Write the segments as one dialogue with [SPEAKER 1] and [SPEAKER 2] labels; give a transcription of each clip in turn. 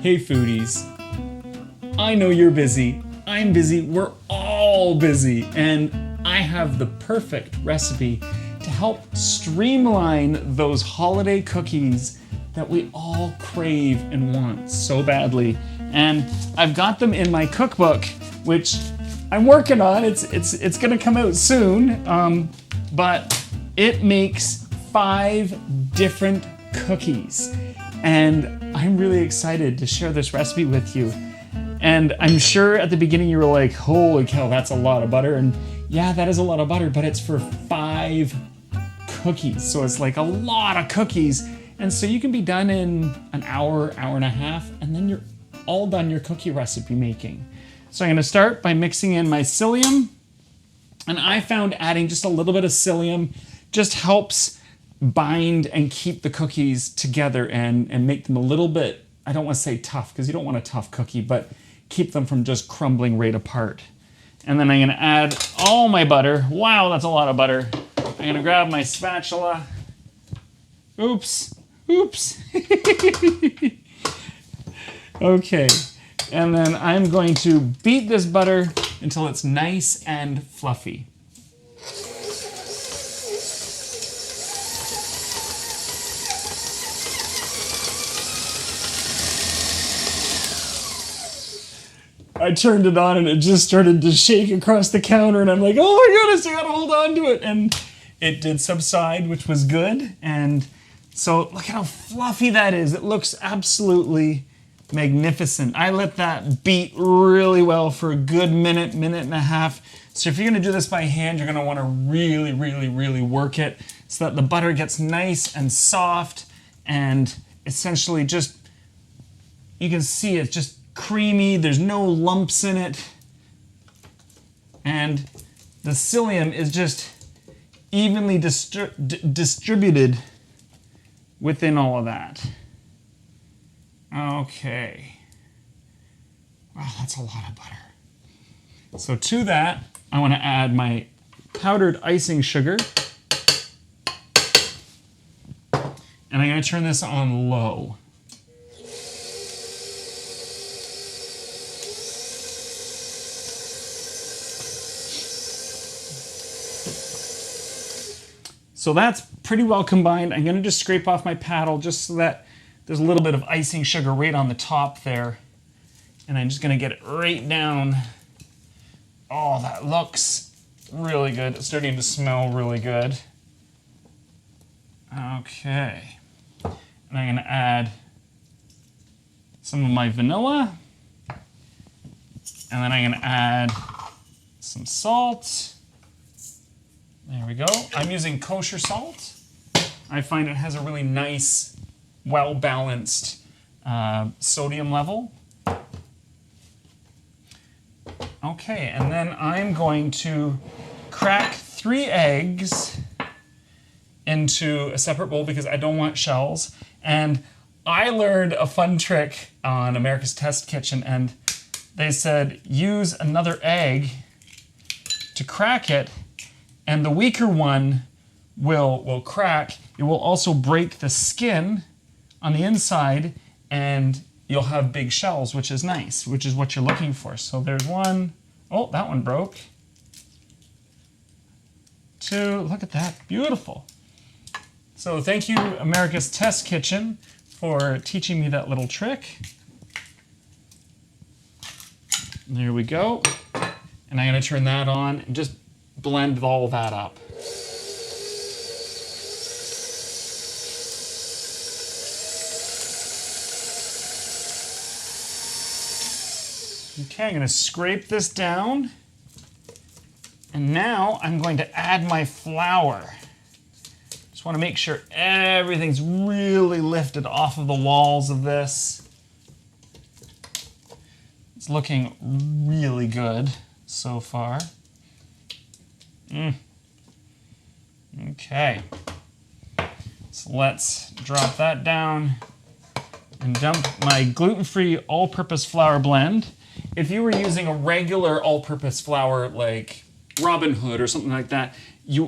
[SPEAKER 1] Hey foodies, I know you're busy, I'm busy, we're all busy, and I have the perfect recipe to help streamline those holiday cookies that we all crave and want so badly. And I've got them in my cookbook, which I'm working on. It's gonna come out soon, but it makes 5 different cookies. And I'm really excited to share this recipe with you. And I'm sure at the beginning you were like, holy cow, that's a lot of butter. And yeah, that is a lot of butter, but it's for 5 cookies. So it's like a lot of cookies. And so you can be done in an hour, hour and a half, and then you're all done your cookie recipe making. So I'm gonna start by mixing in my psyllium. And I found adding just a little bit of psyllium just helps bind and keep the cookies together and make them a little bit, I don't want to say tough, because you don't want a tough cookie, but keep them from just crumbling right apart. And then I'm gonna add all my butter. Wow, that's a lot of butter. I'm gonna grab my spatula. Oops. Okay, and then I'm going to beat this butter until it's nice and fluffy. I turned it on and it just started to shake across the counter, and I'm like, oh my goodness, I gotta hold on to it. And it did subside, which was good. And so look how fluffy that is. It looks absolutely magnificent. I let that beat really well for a good minute and a half. So if you're gonna do this by hand, you're gonna wanna really work it so that the butter gets nice and soft and essentially just, you can see it's just creamy, there's no lumps in it. And the psyllium is just evenly distributed within all of that. Okay. Wow, that's a lot of butter. So to that, I want to add my powdered icing sugar. And I'm going to turn this on low. So that's pretty well combined. I'm gonna just scrape off my paddle just so that there's a little bit of icing sugar right on the top there. And I'm just gonna get it right down. Oh, that looks really good. It's starting to smell really good. Okay. And I'm gonna add some of my vanilla. And then I'm gonna add some salt. There we go. I'm using kosher salt. I find it has a really nice, well-balanced sodium level. Okay, and then I'm going to crack 3 eggs into a separate bowl because I don't want shells. And I learned a fun trick on America's Test Kitchen, and they said use another egg to crack it, and the weaker one will crack. It will also break the skin on the inside, and you'll have big shells, which is nice, which is what you're looking for. So there's 1. Oh, that one broke. 2, look at that, beautiful. So thank you, America's Test Kitchen, for teaching me that little trick. There we go. And I'm gonna turn that on and just blend all that up. Okay, I'm gonna scrape this down. And now I'm going to add my flour. Just wanna make sure everything's really lifted off of the walls of this. It's looking really good so far. Okay, so let's drop that down and dump my gluten-free all-purpose flour blend. If you were using a regular all-purpose flour like Robin Hood or something like that,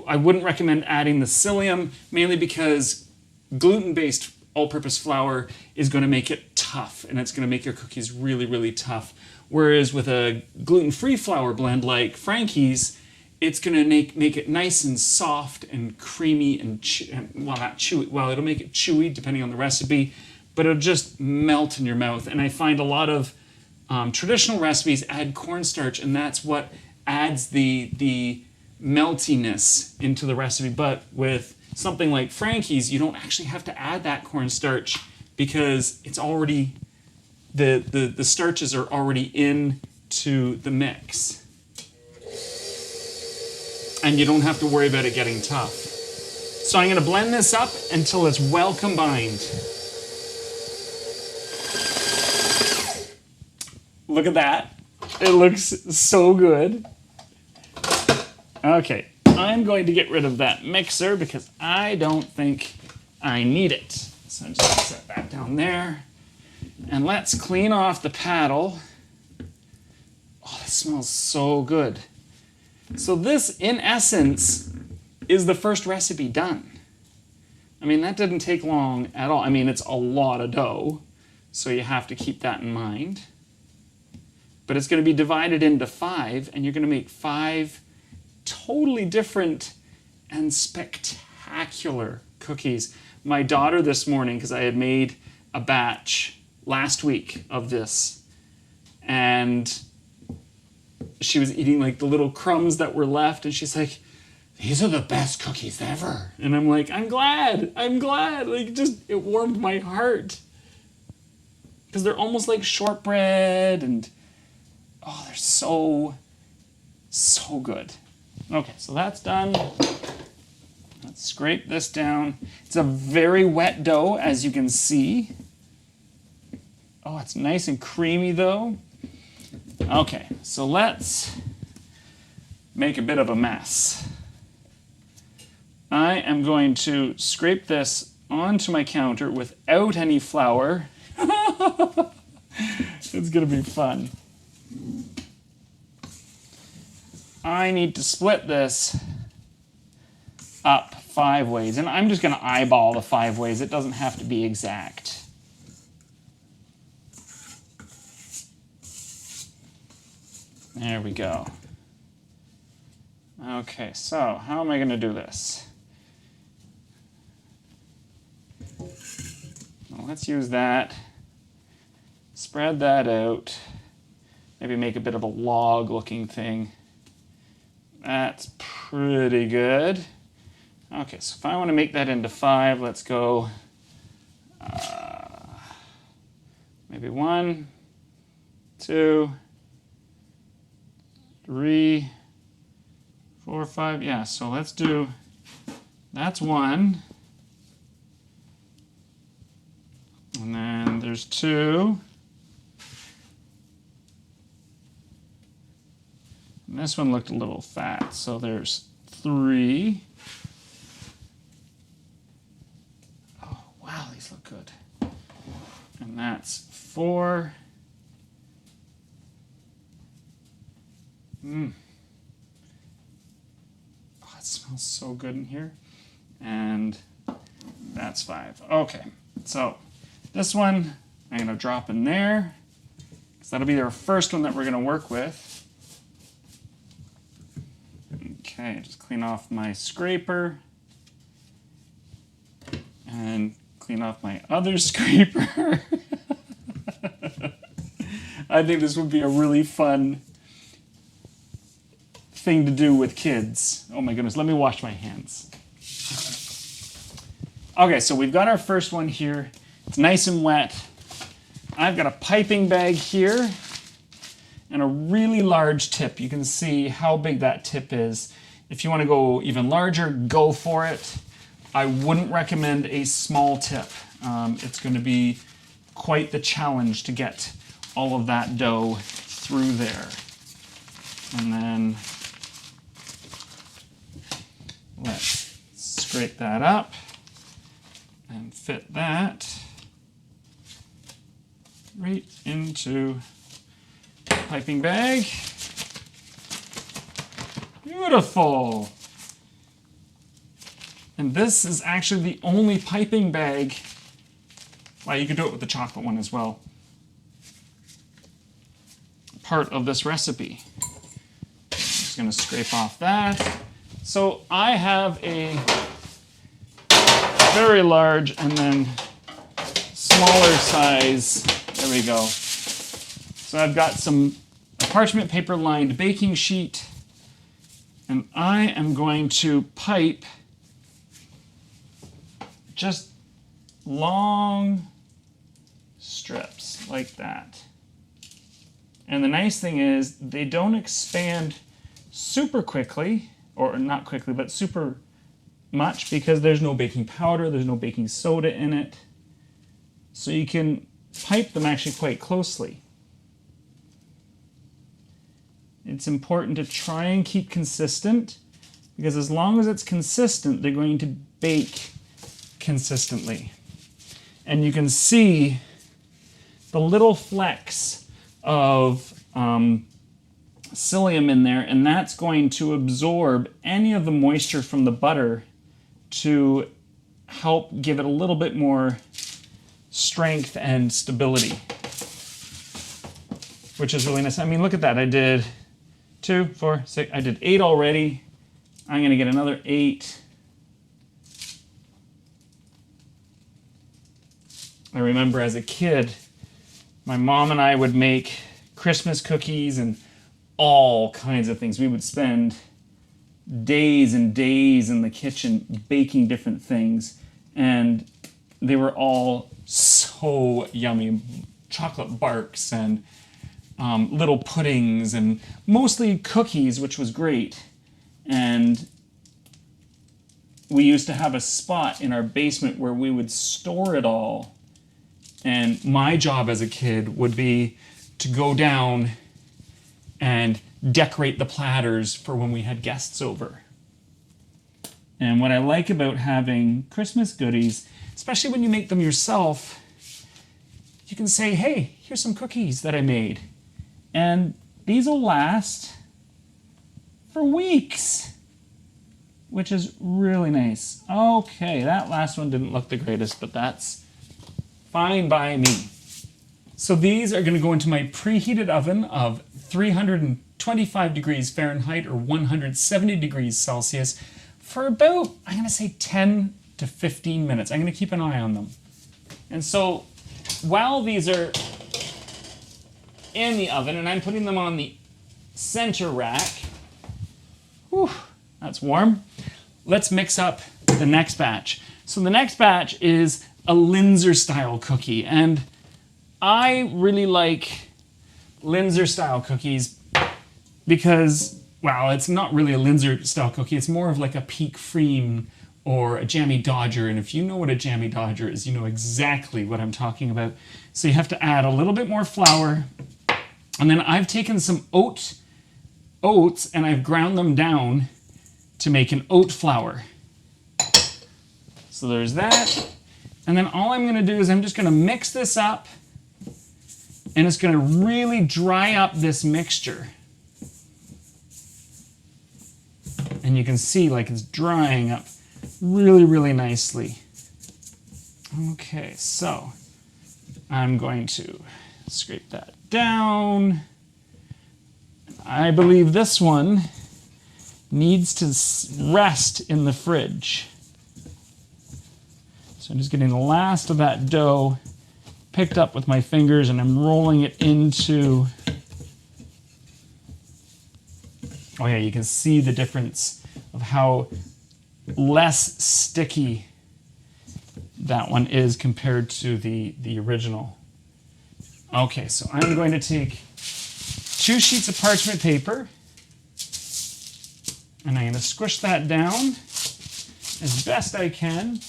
[SPEAKER 1] I wouldn't recommend adding the psyllium, mainly because gluten-based all-purpose flour is going to make it tough, and it's going to make your cookies really, really tough. Whereas with a gluten-free flour blend like Frankie's, it's going to make it nice and soft and creamy and, well, not chewy. Well, it'll make it chewy depending on the recipe, but it'll just melt in your mouth. And I find a lot of traditional recipes add cornstarch, and that's what adds the meltiness into the recipe. But with something like Frankie's, you don't actually have to add that cornstarch because it's already, the starches are already into the mix. And you don't have to worry about it getting tough. So I'm going to blend this up until it's well combined. Look at that. It looks so good. Okay, I'm going to get rid of that mixer because I don't think I need it. So I'm just going to set that down there. And let's clean off the paddle. Oh, that smells so good. So this, in essence, is the first recipe done. I mean, that didn't take long at all. I mean, it's a lot of dough, so you have to keep that in mind. But it's going to be divided into 5, and you're going to make 5 totally different and spectacular cookies. My daughter this morning, because I had made a batch last week of this, and she was eating like the little crumbs that were left, and she's like, "These are the best cookies ever." And I'm like, I'm glad. Like, just, it warmed my heart. Because they're almost like shortbread, and oh, they're so good. Okay, so that's done. Let's scrape this down. It's a very wet dough, as you can see. Oh, it's nice and creamy though. Okay, so let's make a bit of a mess. I am going to scrape this onto my counter without any flour. It's gonna be fun. I need to split this up 5 ways, and I'm just gonna eyeball the 5 ways. It doesn't have to be exact. There we go. Okay, so how am I going to do this? Well, let's use that. Spread that out. Maybe make a bit of a log looking thing. That's pretty good. Okay, so if I want to make that into 5, let's go maybe 1, 2, 3, 4, 5. Yeah, so let's do, that's 1. And then there's 2. And this one looked a little fat, so there's 3. Oh, wow, these look good. And that's 4. Oh, it smells so good in here. And that's 5. Okay, so this one I'm going to drop in there, because that'll be our first one that we're going to work with. Okay, just clean off my scraper. And clean off my other scraper. I think this would be a really fun thing to do with kids. Oh my goodness, let me wash my hands. Okay, so we've got our first one here. It's nice and wet. I've got a piping bag here and a really large tip. You can see how big that tip is. If you want to go even larger, go for it. I wouldn't recommend a small tip. It's going to be quite the challenge to get all of that dough through there. And then let's scrape that up and fit that right into the piping bag. Beautiful. And this is actually the only piping bag Well, you could do it with the chocolate one as well. Part of this recipe. I'm just going to scrape off that. So I have a very large and then smaller size. There we go. So I've got some parchment paper lined baking sheet, and I am going to pipe just long strips like that. And the nice thing is they don't expand super quickly, or not quickly, but super much, because there's no baking powder, there's no baking soda in it. So you can pipe them actually quite closely. It's important to try and keep consistent, because as long as it's consistent, they're going to bake consistently. And you can see the little flecks of psyllium in there, and that's going to absorb any of the moisture from the butter to help give it a little bit more strength and stability, which is really nice. I mean, look at that. I did 2, 4, 6, I did 8 already. I'm gonna get another 8. I remember as a kid, my mom and I would make Christmas cookies and all kinds of things. We would spend days and days in the kitchen baking different things, and they were all so yummy. Chocolate barks and little puddings, and mostly cookies, which was great. And we used to have a spot in our basement where we would store it all. And my job as a kid would be to go down and decorate the platters for when we had guests over. And what I like about having Christmas goodies, especially when you make them yourself, you can say, hey, here's some cookies that I made. And these will last for weeks, which is really nice. Okay, that last one didn't look the greatest, but that's fine by me. So these are going to go into my preheated oven of 325 degrees Fahrenheit or 170 degrees Celsius for about, I'm going to say 10 to 15 minutes. I'm going to keep an eye on them. And so while these are in the oven and I'm putting them on the center rack, whew, that's warm. Let's mix up the next batch. So the next batch is a Linzer-style cookie, and I really like Linzer-style cookies because, well, it's not really a Linzer-style cookie. It's more of like a Peak Freem or a Jammie Dodger, and if you know what a Jammie Dodger is, you know exactly what I'm talking about. So you have to add a little bit more flour, and then I've taken some oats and I've ground them down to make an oat flour. So there's that. And then all I'm gonna do is I'm just gonna mix this up, and it's gonna really dry up this mixture. And you can see like it's drying up really, really nicely. Okay, so I'm going to scrape that down. I believe this one needs to rest in the fridge. So I'm just getting the last of that dough picked up with my fingers, and I'm rolling it into, oh yeah, you can see the difference of how less sticky that one is compared to the original. Okay, so I'm going to take 2 sheets of parchment paper, and I'm going to squish that down as best I can.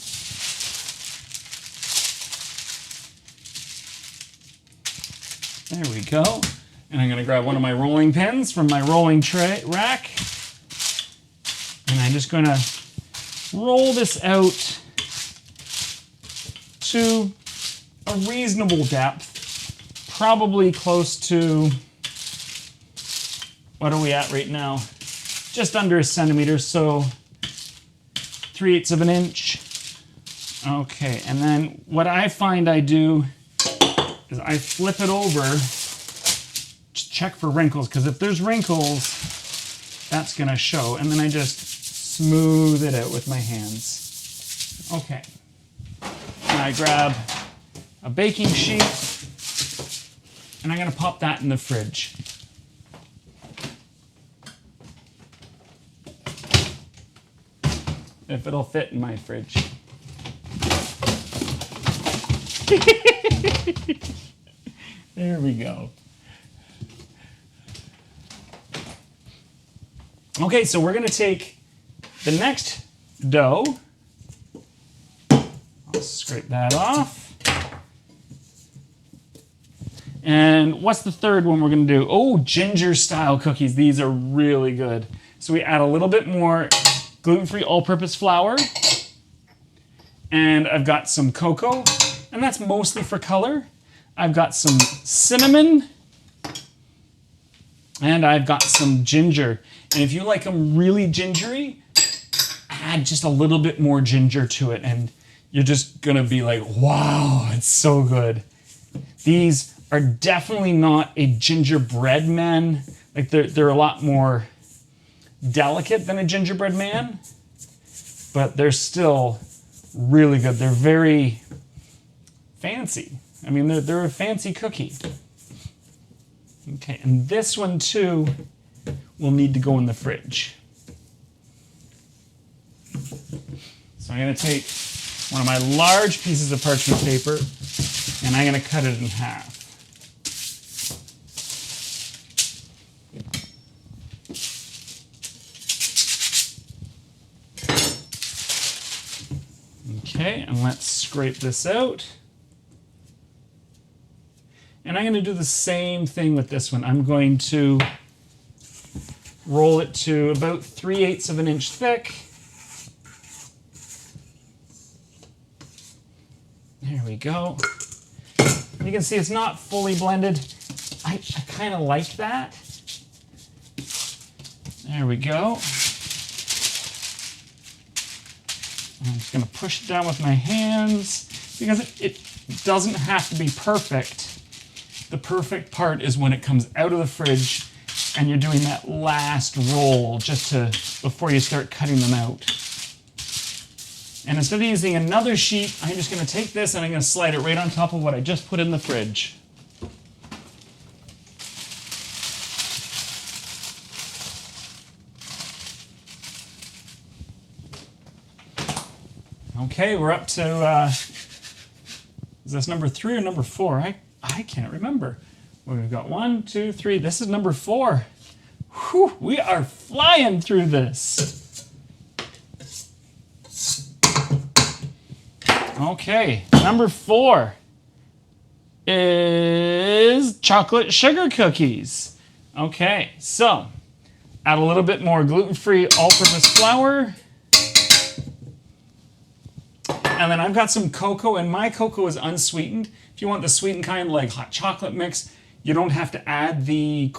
[SPEAKER 1] There we go. And I'm going to grab one of my rolling pins from my rolling tray rack. And I'm just going to roll this out to a reasonable depth, probably close to, what are we at right now? Just under a centimeter, so 3/8 of an inch. Okay, and then what I find I do is I flip it over to check for wrinkles, because if there's wrinkles, that's gonna show. And then I just smooth it out with my hands. Okay, and I grab a baking sheet, and I'm gonna pop that in the fridge. If it'll fit in my fridge. There we go. Okay, so we're gonna take the next dough. I'll scrape that off. And what's the third one we're gonna do? Oh, ginger-style cookies. These are really good. So we add a little bit more gluten-free all-purpose flour. And I've got some cocoa, and that's mostly for color. I've got some cinnamon, and I've got some ginger. And if you like them really gingery, add just a little bit more ginger to it, and you're just gonna be like, wow, it's so good. These are definitely not a gingerbread man. Like they're a lot more delicate than a gingerbread man, but they're still really good. They're very fancy. I mean, they're a fancy cookie. Okay, and this one too will need to go in the fridge. So I'm gonna take one of my large pieces of parchment paper and I'm gonna cut it in half. Okay, and let's scrape this out. And I'm going to do the same thing with this one. I'm going to roll it to about 3/8 of an inch thick. There we go. You can see it's not fully blended. I kind of like that. There we go. I'm just going to push it down with my hands because it doesn't have to be perfect. The perfect part is when it comes out of the fridge and you're doing that last roll just before you start cutting them out. And instead of using another sheet, I'm just going to take this and I'm going to slide it right on top of what I just put in the fridge. Okay, we're up to, is this number 3 or number 4? I can't remember. We've got 1, 2, 3. This is number 4. Whew, we are flying through this. Okay, number 4 is chocolate sugar cookies. Okay, so add a little bit more gluten-free all-purpose flour. And then I've got some cocoa, and my cocoa is unsweetened. If you want the sweetened kind, like hot chocolate mix, you don't have to add the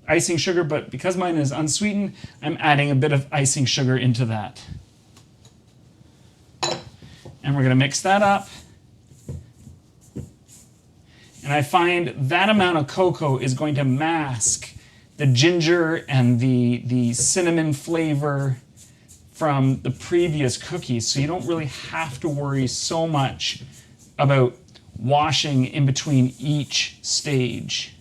[SPEAKER 1] icing sugar, but because mine is unsweetened, I'm adding a bit of icing sugar into that. And we're gonna mix that up. And I find that amount of cocoa is going to mask the ginger and the cinnamon flavor from the previous cookies, so you don't really have to worry so much about washing in between each stage.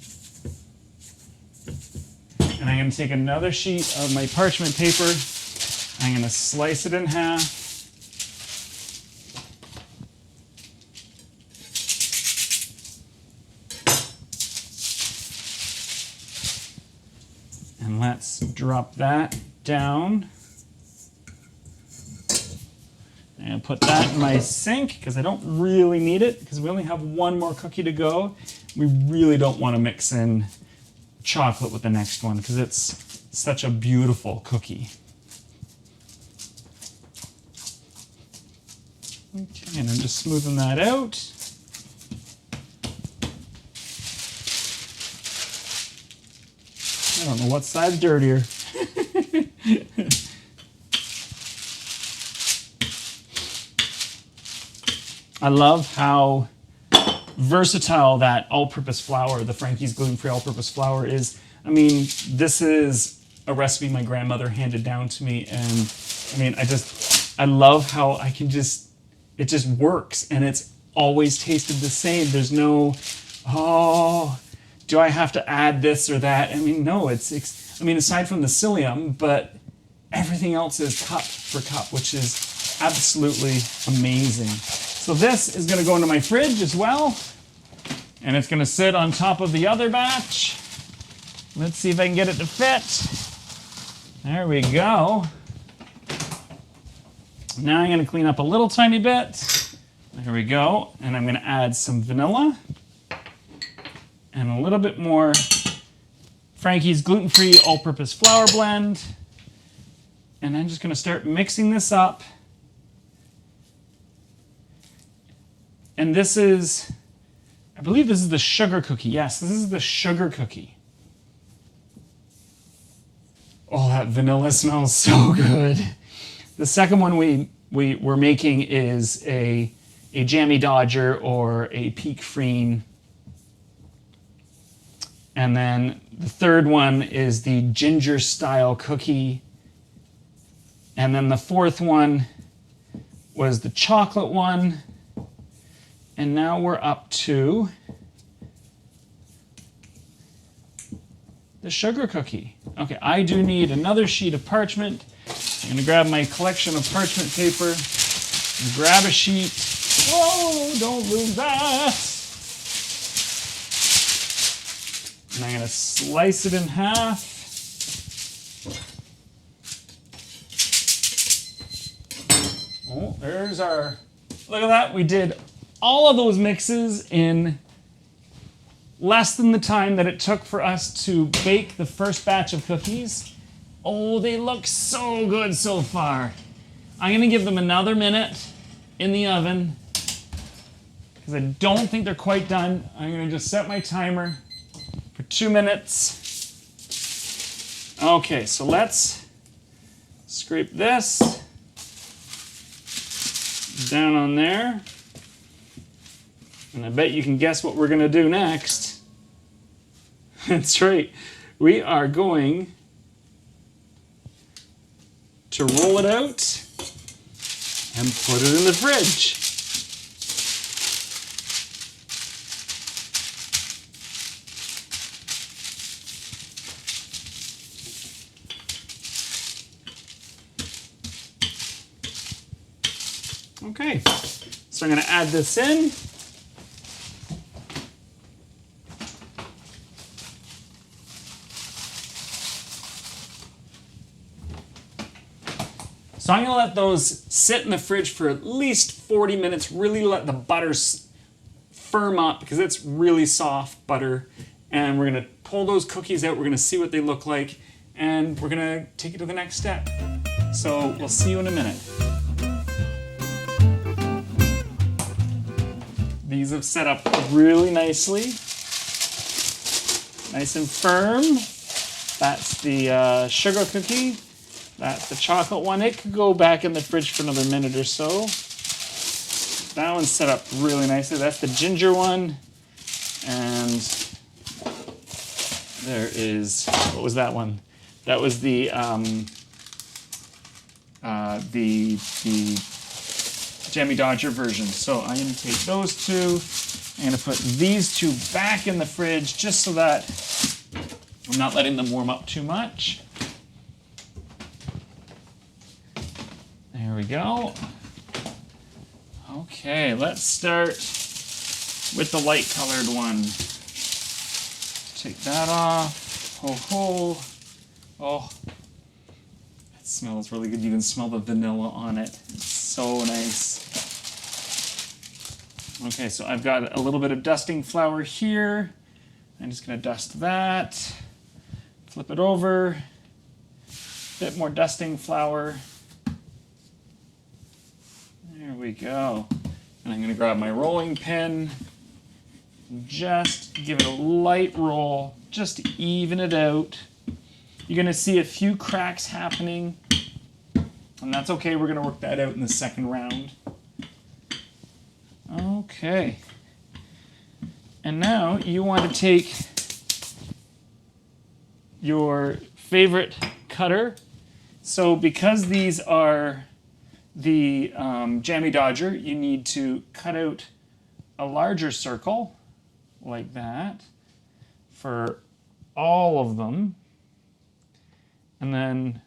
[SPEAKER 1] And I'm going to take another sheet of my parchment paper. I'm going to slice it in half. And let's drop that down. And put that in my sink because I don't really need it because we only have one more cookie to go. We really don't want to mix in chocolate with the next one because it's such a beautiful cookie. Okay, and I'm just smoothing that out. I don't know what side's dirtier. I love how versatile that all-purpose flour, the Frankie's gluten-free all-purpose flour is. I mean, this is a recipe my grandmother handed down to me, and I mean, I love how it just works, and it's always tasted the same. There's no, oh, do I have to add this or that? I mean, no, I mean, aside from the psyllium, but everything else is cup for cup, which is absolutely amazing. So this is gonna go into my fridge as well, and it's gonna sit on top of the other batch. Let's see if I can get it to fit. There we go. Now I'm gonna clean up a little tiny bit. There we go. And I'm gonna add some vanilla and a little bit more Frankie's gluten-free all-purpose flour blend. And I'm just gonna start mixing this up. And this is, I believe this is the sugar cookie. Yes, this is the sugar cookie. Oh, that vanilla smells so good. The second one we're making is a Jammie Dodger or a Peak Freen. And then the third one is the ginger-style cookie. And then the fourth one was the chocolate one. And now we're up to the sugar cookie. Okay, I do need another sheet of parchment. I'm gonna grab my collection of parchment paper and grab a sheet. Whoa, don't lose that. And I'm gonna slice it in half. Oh, there's our, look at that. We did all of those mixes in less than the time that it took for us to bake the first batch of cookies. Oh, they look so good so far. I'm gonna give them another minute in the oven because I don't think they're quite done. I'm gonna just set my timer for 2 minutes. Okay, so let's scrape this down on there. And I bet you can guess what we're gonna do next. That's right. We are going to roll it out and put it in the fridge. Okay, so I'm gonna add this in. So I'm gonna let those sit in the fridge for at least 40 minutes, really let the butter firm up because it's really soft butter. And we're gonna pull those cookies out, we're gonna see what they look like, and we're gonna take it to the next step. So we'll see you in a minute. These have set up really nicely. Nice and firm. That's the sugar cookie. That's the chocolate one. It could go back in the fridge for another minute or so. That one's set up really nicely. That's the ginger one. And there is, what was that one? That was the Jammie Dodger version. So I'm going to take those two. I'm going to put these two back in the fridge just so that I'm not letting them warm up too much. There we go. Okay, let's start with the light colored one. Take that off. Ho ho. Oh, it smells really good. You can smell the vanilla on it. It's so nice. Okay, so I've got a little bit of dusting flour here. I'm just gonna dust that. Flip it over. A bit more dusting flour. There we go. And I'm gonna grab my rolling pin. Just give it a light roll, just to even it out. You're gonna see a few cracks happening, and that's okay. We're gonna work that out in the second round. Okay. And now you want to take your favorite cutter. So because these are the Jammie Dodger, you need to cut out a larger circle like that for all of them. And then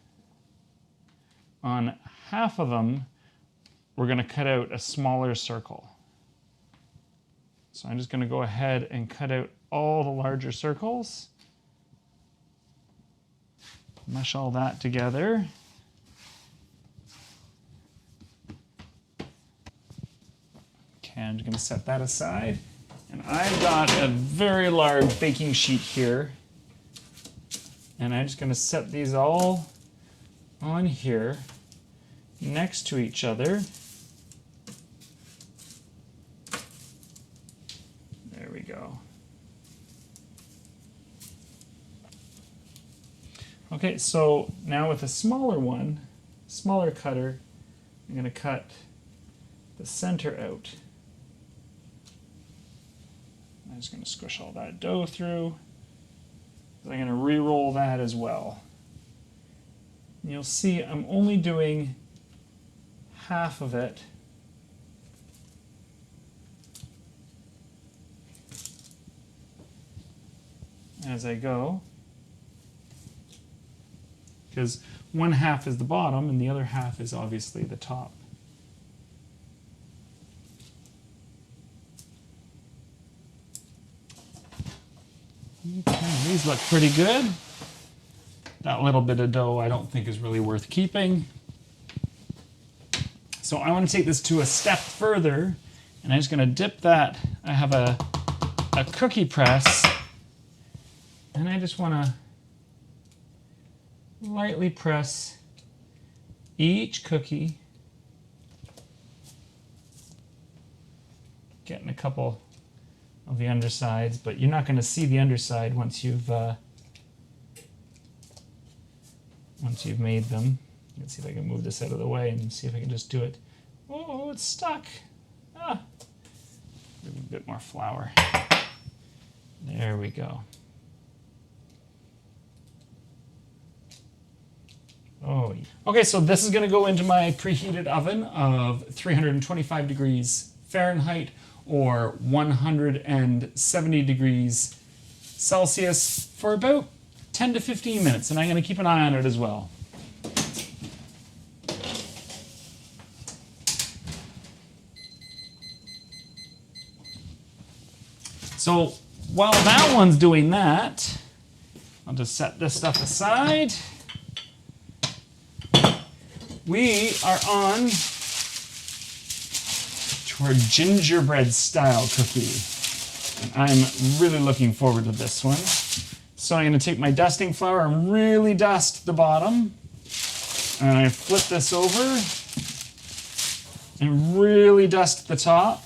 [SPEAKER 1] on half of them, we're going to cut out a smaller circle. So I'm just going to go ahead and cut out all the larger circles. Mush all that together. Okay, I'm just going to set that aside. And I've got a very large baking sheet here. And I'm just going to set these all on here next to each other. There we go. Okay, so now with a smaller one, smaller cutter, I'm going to cut the center out. I'm just going to squish all that dough through. I'm going to re-roll that as well. And you'll see I'm only doing half of it. As I go. Because one half is the bottom and the other half is obviously the top. Okay, these look pretty good. That little bit of dough I don't think is really worth keeping. So I want to take this to a step further, and I'm just going to dip that. I have a cookie press, and I just want to lightly press each cookie, getting a couple of the undersides, but you're not going to see the underside once you've made them. Let's see if I can move this out of the way and see if I can just do it. Oh, it's stuck. Ah, a bit more flour. There we go. Oh, yeah. Okay, so this is going to go into my preheated oven of 325 degrees Fahrenheit or 170 degrees Celsius for about 10 to 15 minutes, and I'm going to keep an eye on it as well. So while that one's doing that, I'll just set this stuff aside. We are on to our gingerbread-style cookie. And I'm really looking forward to this one. So I'm going to take my dusting flour and really dust the bottom. And I flip this over and really dust the top.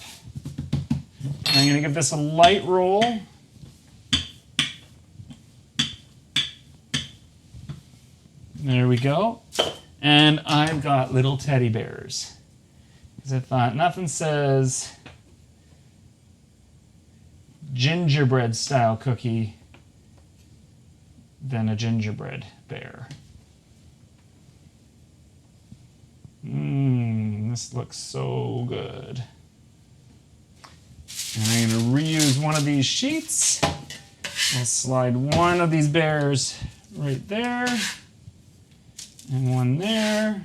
[SPEAKER 1] And I'm going to give this a light roll. There we go. And I've got little teddy bears. Because I thought nothing says gingerbread style cookie than a gingerbread bear. This looks so good. And I'm going to reuse one of these sheets. I'll slide one of these bears right there. And one there.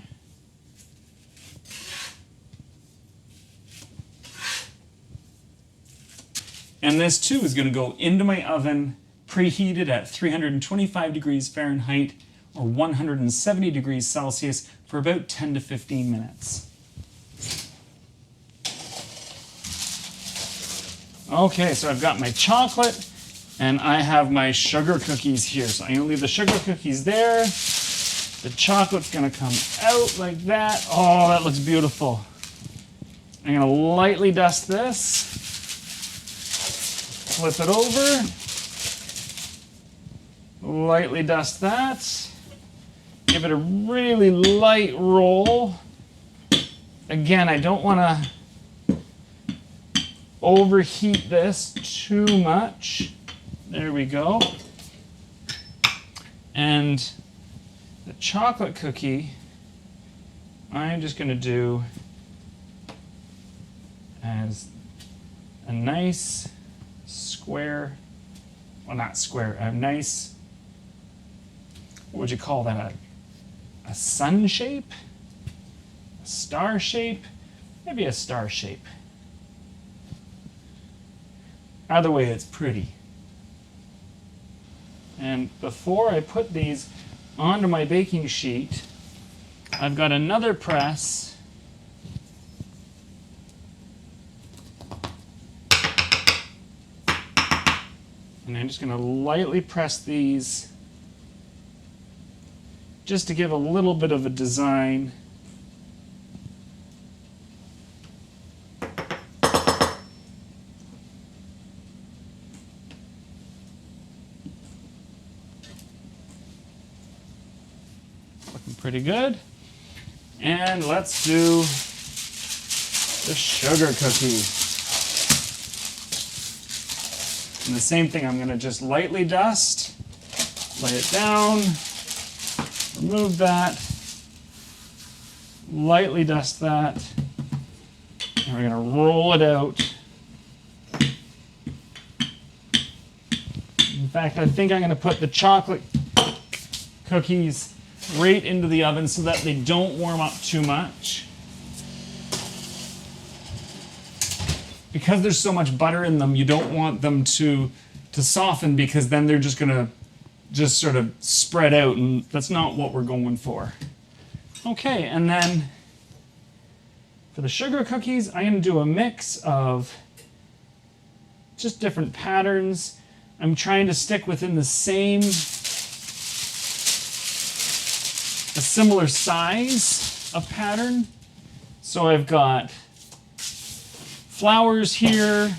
[SPEAKER 1] And this too is going to go into my oven, preheated at 325 degrees Fahrenheit or 170 degrees Celsius for about 10 to 15 minutes. Okay, so I've got my chocolate and I have my sugar cookies here. So I'm going to leave the sugar cookies there. The chocolate's going to come out like that. Oh, that looks beautiful. I'm going to lightly dust this. Flip it over. Lightly dust that. Give it a really light roll. Again, I don't want to overheat this too much. There we go. And the chocolate cookie, I'm just going to do as a nice square, well, not square, a nice, what would you call that? A sun shape? A star shape? Maybe a star shape. Either way, it's pretty. And before I put these onto my baking sheet, I've got another press. And I'm just going to lightly press these just to give a little bit of a design. Looking pretty good. And let's do the sugar cookie. And the same thing, I'm going to just lightly dust, lay it down, remove that, lightly dust that, and we're going to roll it out. In fact, I think I'm going to put the chocolate cookies right into the oven so that they don't warm up too much. Because there's so much butter in them, you don't want them to soften, because then they're just gonna just sort of spread out, and that's not what we're going for. Okay, and then for the sugar cookies, I'm gonna do a mix of just different patterns. I'm trying to stick within the same, a similar size of pattern. So I've got flowers here,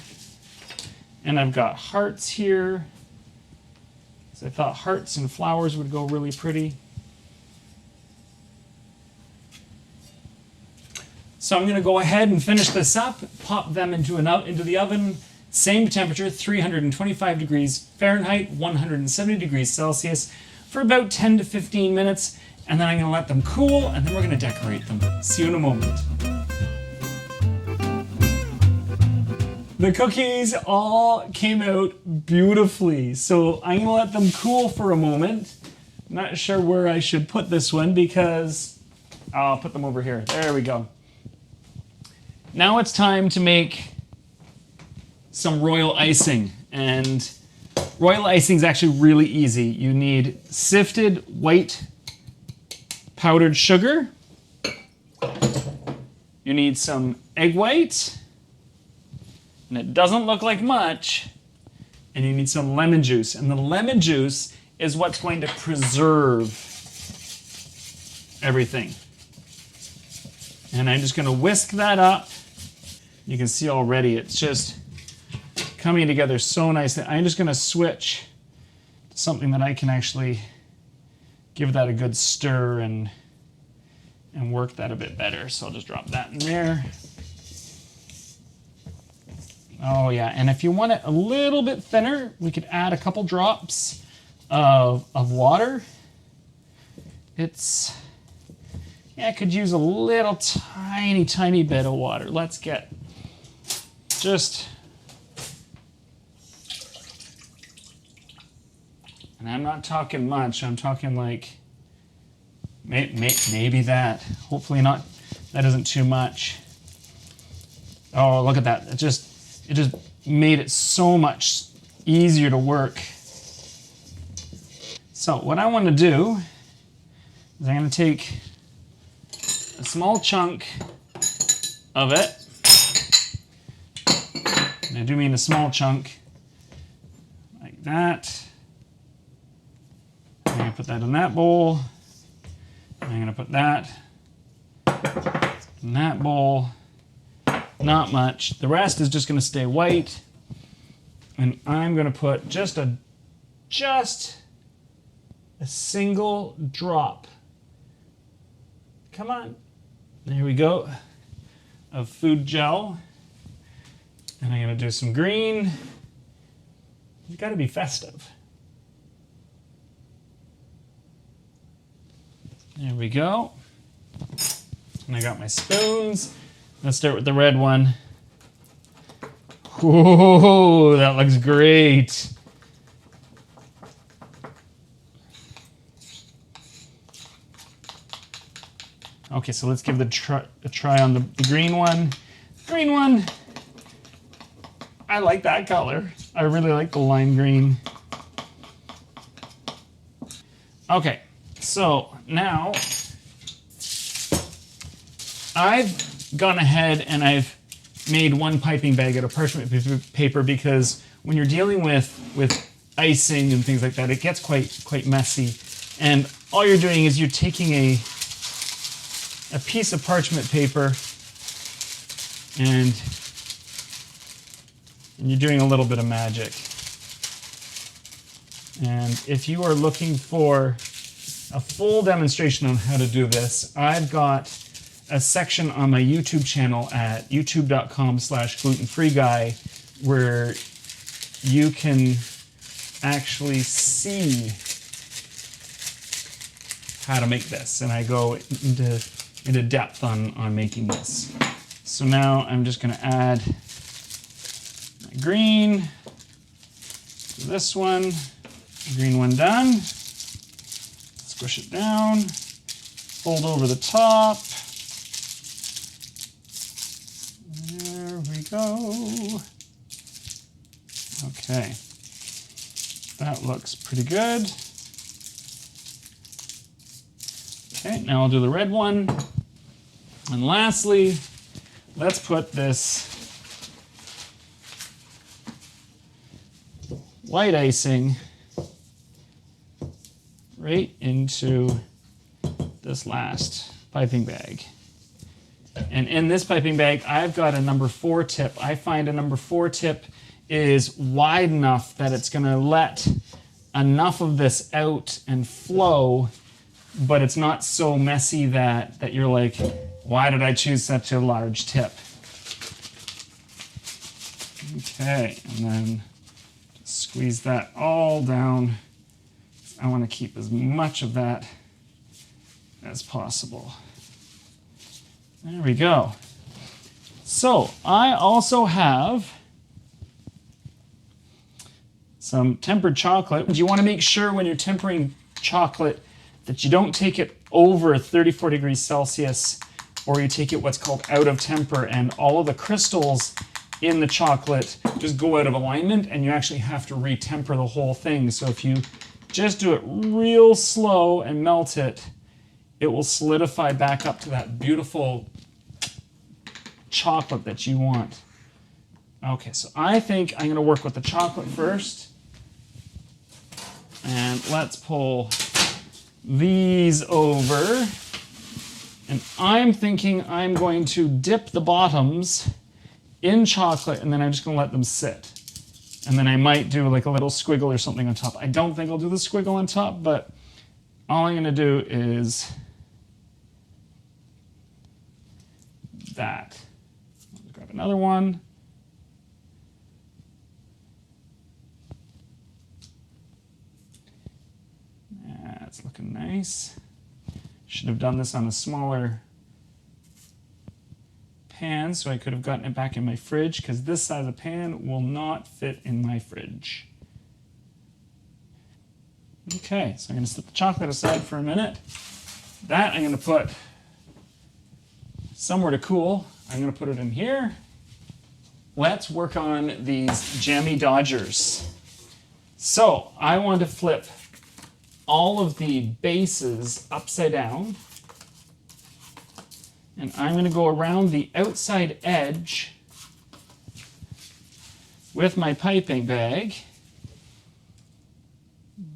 [SPEAKER 1] and I've got hearts here. So I thought hearts and flowers would go really pretty. So I'm going to go ahead and finish this up, pop them into the oven, same temperature, 325 degrees Fahrenheit, 170 degrees Celsius, for about 10 to 15 minutes, and then I'm going to let them cool, and then we're going to decorate them. See you in a moment. The cookies all came out beautifully, so I'm going to let them cool for a moment. I'm not sure where I should put this one, because I'll put them over here. There we go. Now it's time to make some royal icing, and royal icing is actually really easy. You need sifted white powdered sugar. You need some egg white. And it doesn't look like much. And you need some lemon juice. And the lemon juice is what's going to preserve everything. And I'm just going to whisk that up. You can see already it's just coming together so nicely. I'm just going to switch to something that I can actually give that a good stir and work that a bit better. So I'll just drop that in there. Oh yeah, and if you want it a little bit thinner, we could add a couple drops of water. I could use a little tiny bit of water. Let's get just, and I'm not talking much, I'm talking like maybe that. Hopefully not, that isn't too much. Oh, look at that. It just made it so much easier to work. So what I want to do is I'm going to take a small chunk of it. And I do mean a small chunk, like that. I'm going to put that in that bowl. I'm going to put that in that bowl. Not much. The rest is just going to stay white. And I'm going to put just a single drop. Come on. There we go. Of food gel. And I'm going to do some green. It's got to be festive. There we go. And I got my spoons. Let's start with the red one. Ooh, that looks great. Okay, so let's give a try on the green one. Green one. I like that color. I really like the lime green. Okay, so now I've gone ahead and I've made one piping bag out of parchment paper because when you're dealing with icing and things like that, it gets quite messy. And all you're doing is you're taking a piece of parchment paper and you're doing a little bit of magic. And if you are looking for a full demonstration on how to do this, I've got a section on my YouTube channel at youtube.com/glutenfreeguy where you can actually see how to make this. And I go into depth on making this. So now I'm just going to add my green to this one. Green one done. Squish it down. Fold over the top. There we go. Okay. That looks pretty good. Okay, now I'll do the red one. And lastly, let's put this white icing right into this last piping bag. And in this piping bag, I've got a number 4 tip. I find a number 4 tip is wide enough that it's gonna let enough of this out and flow, but it's not so messy that you're like, why did I choose such a large tip? Okay, and then just squeeze that all down. I want to keep as much of that as possible. There we go. So I also have some tempered chocolate. You want to make sure when you're tempering chocolate that you don't take it over 34 degrees Celsius, or you take it what's called out of temper, and all of the crystals in the chocolate just go out of alignment and you actually have to re-temper the whole thing. So if you just do it real slow and melt it, it will solidify back up to that beautiful chocolate that you want. Okay, so I think I'm gonna work with the chocolate first. And let's pull these over. And I'm thinking I'm going to dip the bottoms in chocolate and then I'm just gonna let them sit. And then I might do like a little squiggle or something on top. I don't think I'll do the squiggle on top, but all I'm gonna do is that. Let's grab another one. That's looking nice. Should have done this on a smaller pan so I could have gotten it back in my fridge, because this size of pan will not fit in my fridge. Okay, so I'm going to set the chocolate aside for a minute. That I'm going to put somewhere to cool. I'm going to put it in here. Let's work on these Jammie Dodgers. So I want to flip all of the bases upside down. And I'm going to go around the outside edge with my piping bag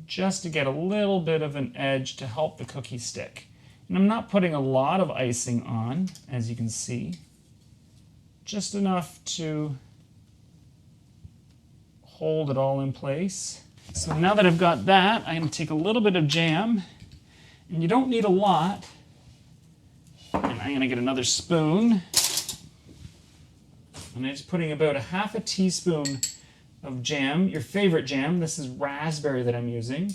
[SPEAKER 1] just to get a little bit of an edge to help the cookie stick. And I'm not putting a lot of icing on, as you can see, just enough to hold it all in place. So now that I've got that, I'm going to take a little bit of jam, and you don't need a lot. And I'm going to get another spoon. And I'm just putting about a half a teaspoon of jam, your favorite jam. This is raspberry that I'm using.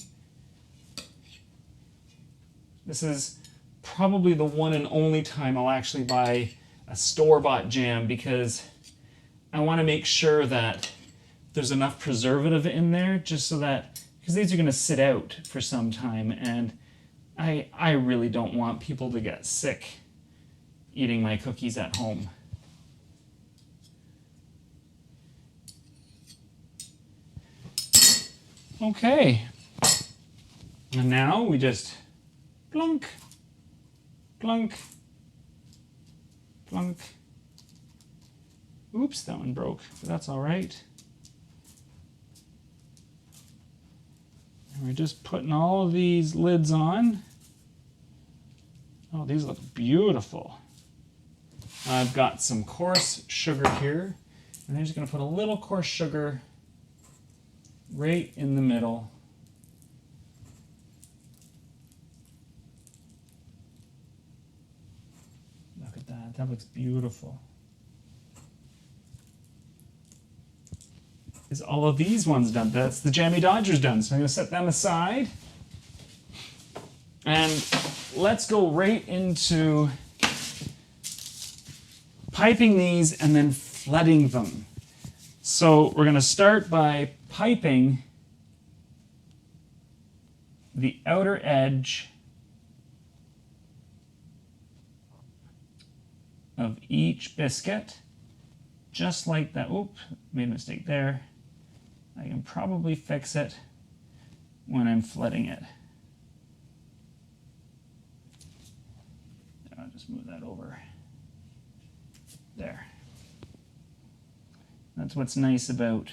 [SPEAKER 1] This is probably the one and only time I'll actually buy a store-bought jam, because I want to make sure that there's enough preservative in there, just so that, because these are going to sit out for some time, and I really don't want people to get sick eating my cookies at home. Okay, and now we just plunk, plunk, plunk. Oops, that one broke, but that's all right. And we're just putting all of these lids on. Oh, these look beautiful. I've got some coarse sugar here, and I'm just going to put a little coarse sugar right in the middle. Look at that. That looks beautiful. Is all of these ones done? That's the Jammie Dodgers done. So I'm going to set them aside. And let's go right into piping these and then flooding them. So we're going to start by piping the outer edge of each biscuit, just like that. Oop, made a mistake there. I can probably fix it when I'm flooding it. I'll just move that over. There. That's what's nice about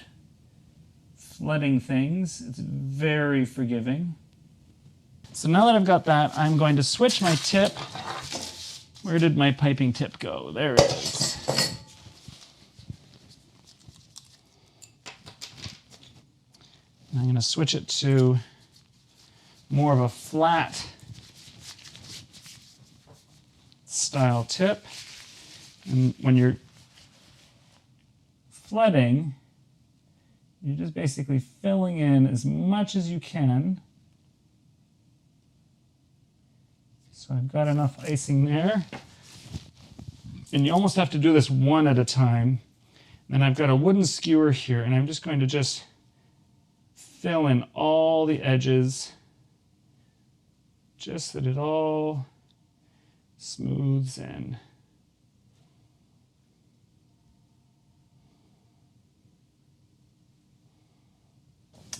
[SPEAKER 1] flooding things. It's very forgiving. So now that I've got that, I'm going to switch my tip. Where did my piping tip go? There it is. And I'm going to switch it to more of a flat style tip. And when you're flooding, you're just basically filling in as much as you can. So I've got enough icing there. And you almost have to do this one at a time. And then I've got a wooden skewer here, and I'm just going to just fill in all the edges, just so that it all smooths in.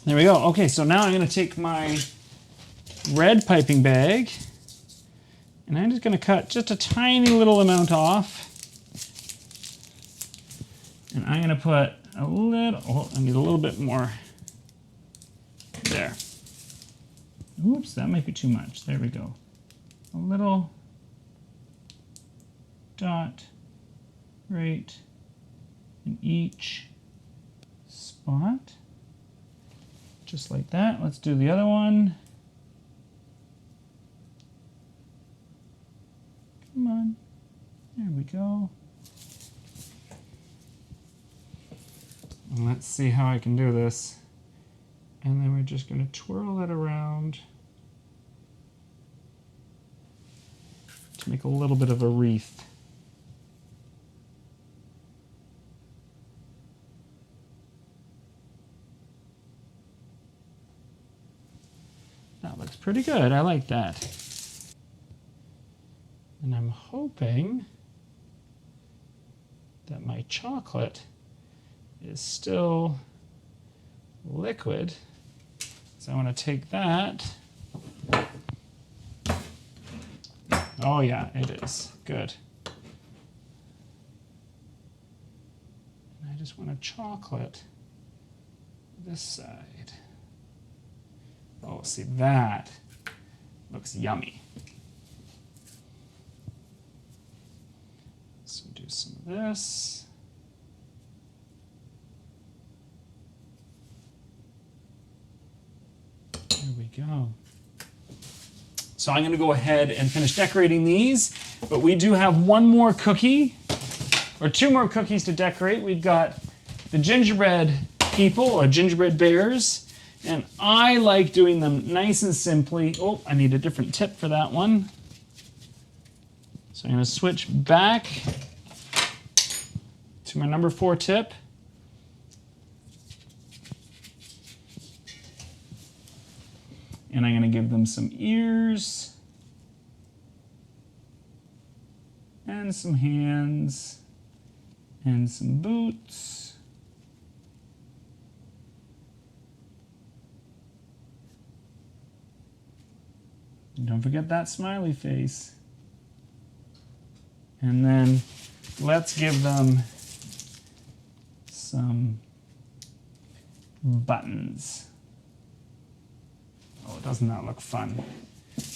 [SPEAKER 1] There we go. Okay, so now I'm going to take my red piping bag, and I'm just going to cut just a tiny little amount off. And I'm going to put a little, oh, I need a little bit more there. Oops, that might be too much. There we go. A little dot right in each spot. Just like that. Let's do the other one. Come on. There we go. And let's see how I can do this. And then we're just going to twirl it around to make a little bit of a wreath. That looks pretty good. I like that. And I'm hoping that my chocolate is still liquid. So I want to take that. Oh yeah, it is. Good. And I just want to chocolate this side. Oh, see, that looks yummy. So do some of this. There we go. So I'm going to go ahead and finish decorating these, but we do have one more cookie or 2 more cookies to decorate. We've got the gingerbread people, or gingerbread bears, and I like doing them nice and simply. Oh, I need a different tip for that one. So I'm going to switch back to my number 4 tip. And I'm going to give them some ears and some hands and some boots. And don't forget that smiley face. And then let's give them some buttons. Oh, doesn't that look fun?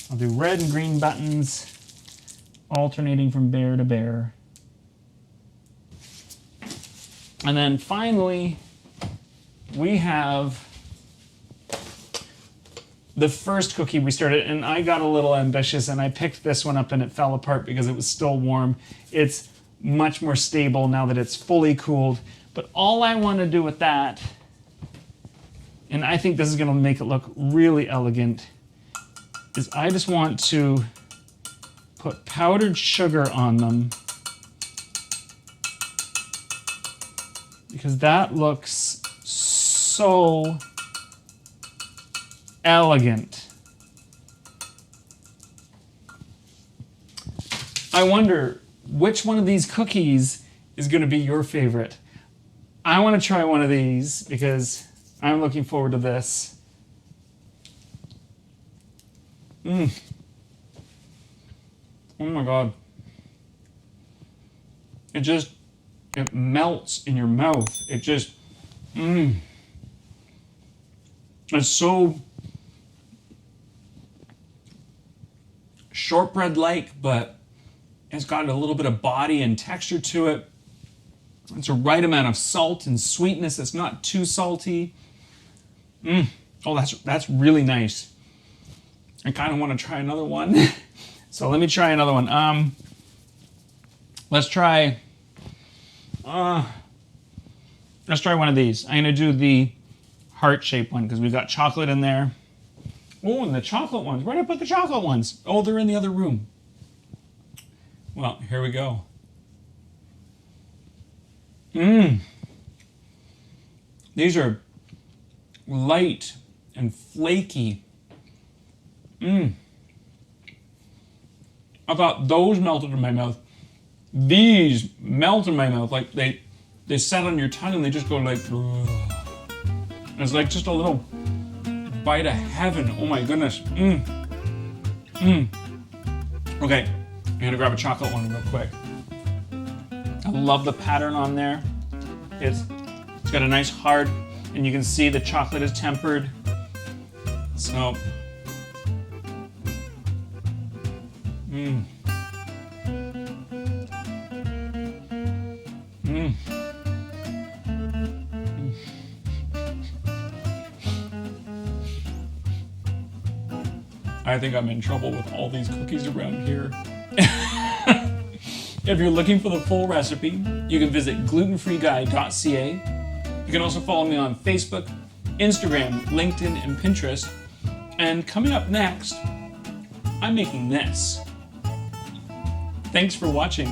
[SPEAKER 1] I'll do red and green buttons, alternating from bear to bear. And then finally, we have the first cookie we started, and I got a little ambitious and I picked this one up and it fell apart because it was still warm. It's much more stable now that it's fully cooled. But all I want to do with that, and I think this is going to make it look really elegant, is I just want to put powdered sugar on them, because that looks so elegant. I wonder which one of these cookies is going to be your favorite. I want to try one of these because I'm looking forward to this. Oh my God. It melts in your mouth. It just, it's so shortbread-like, but it's got a little bit of body and texture to it. It's a right amount of salt and sweetness. It's not too salty. Oh, that's really nice. I kind of want to try another one. So let me try another one. Let's try one of these. I'm going to do the heart-shaped one because we've got chocolate in there. Oh, and the chocolate ones. Where did I put the chocolate ones? Oh, they're in the other room. Well, here we go. These are light and flaky. I thought those melted in my mouth. These melt in my mouth. Like they set on your tongue and they just go like, ugh. It's like just a little bite of heaven. Oh my goodness. Okay, I'm gonna grab a chocolate one real quick. I love the pattern on there. It's got a nice heart, and you can see the chocolate is tempered. So, I think I'm in trouble with all these cookies around here. If you're looking for the full recipe, you can visit glutenfreeguy.ca. You can also follow me on Facebook, Instagram, LinkedIn, and Pinterest. And coming up next, I'm making this. Thanks for watching.